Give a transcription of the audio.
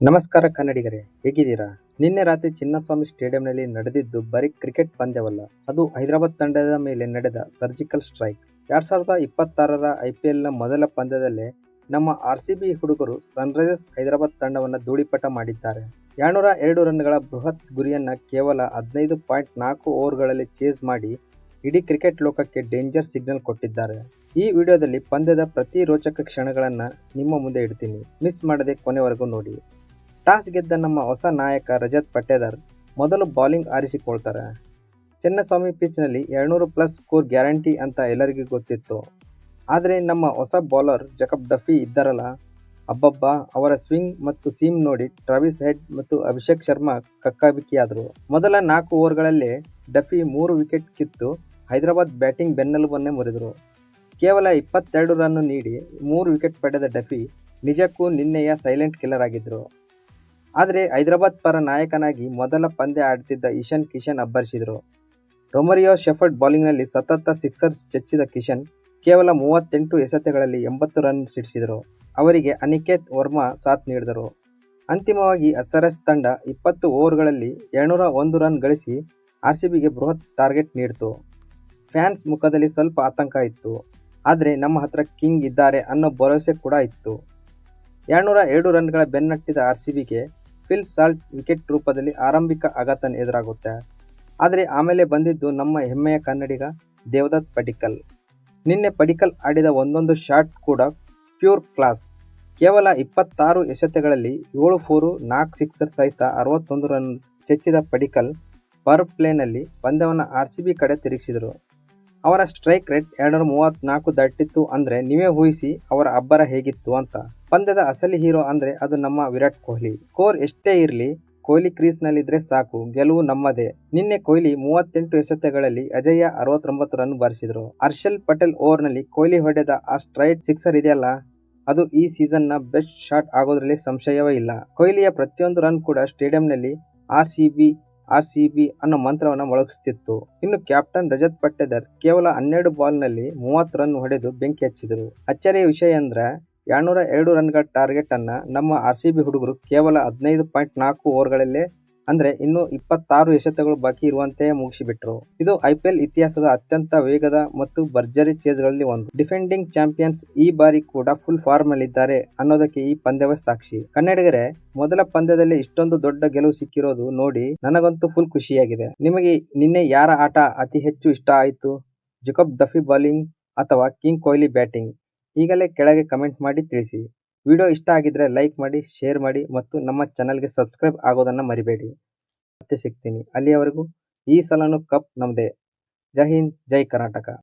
ನಮಸ್ಕಾರ ಕನ್ನಡಿಗರೇ, ಹೇಗಿದ್ದೀರಾ? ನಿನ್ನೆ ರಾತ್ರಿ ಚಿನ್ನಸ್ವಾಮಿ ಸ್ಟೇಡಿಯಂನಲ್ಲಿ ನಡೆದಿದ್ದು ಬರೀ ಕ್ರಿಕೆಟ್ ಪಂದ್ಯವಲ್ಲ, ಅದು ಹೈದರಾಬಾದ್ ತಂಡದ ಮೇಲೆ ನಡೆದ ಸರ್ಜಿಕಲ್ ಸ್ಟ್ರೈಕ್. 2026ರ ಐಪಿಎಲ್ನ ಮೊದಲ ಪಂದ್ಯದಲ್ಲೇ ನಮ್ಮ ಆರ್ಸಿಬಿ ಹುಡುಗರು ಸನ್ರೈಸರ್ಸ್ ಹೈದರಾಬಾದ್ ತಂಡವನ್ನು ಧೂಳಿಪಟ ಮಾಡಿದ್ದಾರೆ. 202 ರನ್ಗಳ ಬೃಹತ್ ಗುರಿಯನ್ನು ಕೇವಲ 15.4 ಓವರ್ಗಳಲ್ಲಿ ಚೇಸ್ ಮಾಡಿ ಇಡೀ ಕ್ರಿಕೆಟ್ ಲೋಕಕ್ಕೆ ಡೇಂಜರ್ ಸಿಗ್ನಲ್ ಕೊಟ್ಟಿದ್ದಾರೆ. ಈ ವಿಡಿಯೋದಲ್ಲಿ ಪಂದ್ಯದ ಪ್ರತಿ ರೋಚಕ ಕ್ಷಣಗಳನ್ನು ನಿಮ್ಮ ಮುಂದೆ ಇಡ್ತೀನಿ, ಮಿಸ್ ಮಾಡದೆ ಕೊನೆವರೆಗೂ ನೋಡಿ. ಟಾಸ್ ಗೆದ್ದ ನಮ್ಮ ಹೊಸ ನಾಯಕ ರಜತ್ ಪಟಿದಾರ್ ಮೊದಲು ಬೌಲಿಂಗ್ ಆರಿಸಿಕೊಳ್ತಾರೆ. ಚಿನ್ನಸ್ವಾಮಿ ಪಿಚ್ನಲ್ಲಿ 200+ ಸ್ಕೋರ್ ಗ್ಯಾರಂಟಿ ಅಂತ ಎಲ್ಲರಿಗೂ ಗೊತ್ತಿತ್ತು. ಆದರೆ ನಮ್ಮ ಹೊಸ ಬೌಲರ್ ಜೇಕಬ್ ಡಫಿ ಇದ್ದಾರಲ್ಲ, ಅಬ್ಬಬ್ಬಾ, ಅವರ ಸ್ವಿಂಗ್ ಮತ್ತು ಸೀಮ್ ನೋಡಿ ಟ್ರಾವಿಸ್ ಹೆಡ್ ಮತ್ತು ಅಭಿಷೇಕ್ ಶರ್ಮಾ ಕಕ್ಕಾಬಿಕ್ಕಿಯಾದರು. ಮೊದಲ 4 ಓವರ್ಗಳಲ್ಲೇ ಡಫಿ 3 ವಿಕೆಟ್ ಕಿತ್ತು ಹೈದರಾಬಾದ್ ಬ್ಯಾಟಿಂಗ್ ಬೆನ್ನೆಲುಬನ್ನೇ ಮುರಿದರು. ಕೇವಲ 22 ರನ್ ನೀಡಿ 3 ವಿಕೆಟ್ ಪಡೆದ ಡಫಿ ನಿಜಕ್ಕೂ ನಿನ್ನೆಯ ಸೈಲೆಂಟ್ ಕಿಲ್ಲರ್ ಆಗಿದ್ದರು. ಆದರೆ ಹೈದರಾಬಾದ್ ಪರ ನಾಯಕನಾಗಿ ಮೊದಲ ಪಂದ್ಯ ಆಡುತ್ತಿದ್ದ ಇಶಾನ್ ಕಿಶನ್ ಅಬ್ಬರಿಸಿದರು. ರೊಮರಿಯೋ ಶೆಫರ್ಡ್ ಬೌಲಿಂಗ್ನಲ್ಲಿ ಸತತ ಸಿಕ್ಸರ್ಸ್ ಚೆಚ್ಚಿದ ಕಿಶನ್ ಕೇವಲ 38 ಎಸೆತಗಳಲ್ಲಿ 80 ರನ್ ಸಿಡಿಸಿದರು. ಅವರಿಗೆ ಅನಿಕೇತ್ ವರ್ಮಾ ಸಾಥ್ ನೀಡಿದರು. ಅಂತಿಮವಾಗಿ ಎಸ್ಆರ್ಎಚ್ ತಂಡ 20 ಓವರ್ಗಳಲ್ಲಿ 201 ರನ್ ಗಳಿಸಿ ಆರ್ಸಿಬಿಗೆ ಬೃಹತ್ ಟಾರ್ಗೆಟ್ ನೀಡಿತು. ಫ್ಯಾನ್ಸ್ ಮುಖದಲ್ಲಿ ಸ್ವಲ್ಪ ಆತಂಕ ಇತ್ತು, ಆದರೆ ನಮ್ಮ ಹತ್ರ ಕಿಂಗ್ ಇದ್ದಾರೆ ಅನ್ನೋ ಭರವಸೆ ಕೂಡ ಇತ್ತು. 202 ರನ್ಗಳ ಬೆನ್ನಟ್ಟಿದ ಆರ್ಸಿಬಿಗೆ ಫಿಲ್ ಸಾಲ್ಟ್ ವಿಕೆಟ್ ರೂಪದಲ್ಲಿ ಆರಂಭಿಕ ಆಘಾತ ಎದುರಾಗುತ್ತೆ. ಆದರೆ ಆಮೇಲೆ ಬಂದಿದ್ದು ನಮ್ಮ ಹೆಮ್ಮೆಯ ಕನ್ನಡಿಗ ದೇವದತ್ ಪಡಿಕ್ಕಲ್. ನಿನ್ನೆ ಪಡಿಕ್ಕಲ್ ಆಡಿದ ಒಂದೊಂದು ಶಾಟ್ ಕೂಡ ಪ್ಯೂರ್ ಕ್ಲಾಸ್. ಕೇವಲ 26 ಎಸೆತಗಳಲ್ಲಿ 7 4, 4 ಸಿಕ್ಸರ್ ಸಹಿತ 61 ರನ್ ಚೆಚ್ಚಿದ ಪಡಿಕ್ಕಲ್ ಪವರ್ ಪ್ಲೇನಲ್ಲಿ ಪಂದ್ಯವನ್ನು ಆರ್ಸಿಬಿ ಕಡೆ ತಿರುಗಿಸಿದರು. ಅವರ ಸ್ಟ್ರೈಕ್ ರೇಟ್ 234 ದಾಟಿತ್ತು ಅಂದ್ರೆ ನೀವೇ ಊಹಿಸಿ ಅವರ ಅಬ್ಬರ ಹೇಗಿತ್ತು ಅಂತ. ಪಂದ್ಯದ ಅಸಲಿ ಹೀರೋ ಅಂದ್ರೆ ಅದು ನಮ್ಮ ವಿರಾಟ್ ಕೊಹ್ಲಿ. ಸ್ಕೋರ್ ಎಷ್ಟೇ ಇರಲಿ, ಕೊಹ್ಲಿ ಕ್ರೀಸ್ನಲ್ಲಿದ್ರೆ ಸಾಕು, ಗೆಲುವು ನಮ್ಮದೇ. ನಿನ್ನೆ ಕೊಹ್ಲಿ 38 ಎಸೆತಗಳಲ್ಲಿ ಅಜೇಯ 69 ರನ್ ಬಾರಿಸಿದರು. ಹರ್ಷಲ್ ಪಟೇಲ್ ಓವರ್ನಲ್ಲಿ ಕೊಹ್ಲಿ ಹೊಡೆದ ಆ ಸ್ಟ್ರೈಟ್ ಸಿಕ್ಸರ್ ಇದೆಯಲ್ಲ, ಅದು ಈ ಸೀಸನ್ನ ಬೆಸ್ಟ್ ಶಾಟ್ ಆಗೋದ್ರಲ್ಲಿ ಸಂಶಯವೇ ಇಲ್ಲ. ಕೊಹ್ಲಿಯ ಪ್ರತಿಯೊಂದು ರನ್ ಕೂಡ ಸ್ಟೇಡಿಯಂನಲ್ಲಿ ಆರ್ಸಿಬಿ ಅನ್ನೋ ಮಂತ್ರವನ್ನು ಮೊಳಗಿಸುತ್ತಿತ್ತು. ಇನ್ನು ಕ್ಯಾಪ್ಟನ್ ರಜತ್ ಪಟಿದಾರ್ ಕೇವಲ 12 ಬಾಲ್ನಲ್ಲಿ 30 ರನ್ ಹೊಡೆದು ಬೆಂಕಿ ಹಚ್ಚಿದರು. ಅಚ್ಚರಿಯ ವಿಷಯ ಅಂದ್ರೆ 202 ರನ್ಗಳ ಟಾರ್ಗೆಟ್ ಅನ್ನ ನಮ್ಮ ಆರ್ಸಿಬಿ ಹುಡುಗರು ಕೇವಲ 15.4 ಓವರ್ಗಳಲ್ಲೇ, ಅಂದ್ರೆ ಇನ್ನು 26 ಎಸೆತಗಳು ಬಾಕಿ ಇರುವಂತೆಯೇ ಮುಗಿಸಿಬಿಟ್ರು. ಇದು ಐಪಿಎಲ್ ಇತಿಹಾಸದ ಅತ್ಯಂತ ವೇಗದ ಮತ್ತು ಭರ್ಜರಿ ಚೇಸ್ಗಳಲ್ಲಿ ಒಂದು. ಡಿಫೆಂಡಿಂಗ್ ಚಾಂಪಿಯನ್ಸ್ ಈ ಬಾರಿ ಕೂಡ ಫುಲ್ ಫಾರ್ಮ್ ನಲ್ಲಿದ್ದಾರೆ ಅನ್ನೋದಕ್ಕೆ ಈ ಪಂದ್ಯವೇ ಸಾಕ್ಷಿ. ಕನ್ನಡಿಗರೇ, ಮೊದಲ ಪಂದ್ಯದಲ್ಲೇ ಇಷ್ಟೊಂದು ದೊಡ್ಡ ಗೆಲುವು ಸಿಕ್ಕಿರೋದು ನೋಡಿ ನನಗಂತೂ ಫುಲ್ ಖುಷಿಯಾಗಿದೆ. ನಿಮಗೆ ನಿನ್ನೆ ಯಾರ ಆಟ ಅತಿ ಹೆಚ್ಚು ಇಷ್ಟ ಆಯಿತು? ಜೇಕಬ್ ಡಫಿ ಬೌಲಿಂಗ್ ಅಥವಾ ಕಿಂಗ್ ಕೊಹ್ಲಿ ಬ್ಯಾಟಿಂಗ್? ಈಗಲೇ ಕೆಳಗೆ ಕಮೆಂಟ್ ಮಾಡಿ ತಿಳಿಸಿ. ವಿಡಿಯೋ ಇಷ್ಟ ಆಗಿದ್ರೆ ಲೈಕ್ ಮಾಡಿ, ಶೇರ್ ಮಾಡಿ ಮತ್ತು ನಮ್ಮ ಚಾನಲ್ಗೆ ಸಬ್ಸ್ಕ್ರೈಬ್ ಆಗೋದನ್ನು ಮರಿಬೇಡಿ. ಮತ್ತೆ ಸಿಗ್ತೀನಿ, ಅಲ್ಲಿಯವರೆಗೂ ಈ ಸಲನೂ ಕಪ್ ನಮ್ದೇ. ಜೈ ಹಿಂದ್, ಜೈ ಕರ್ನಾಟಕ.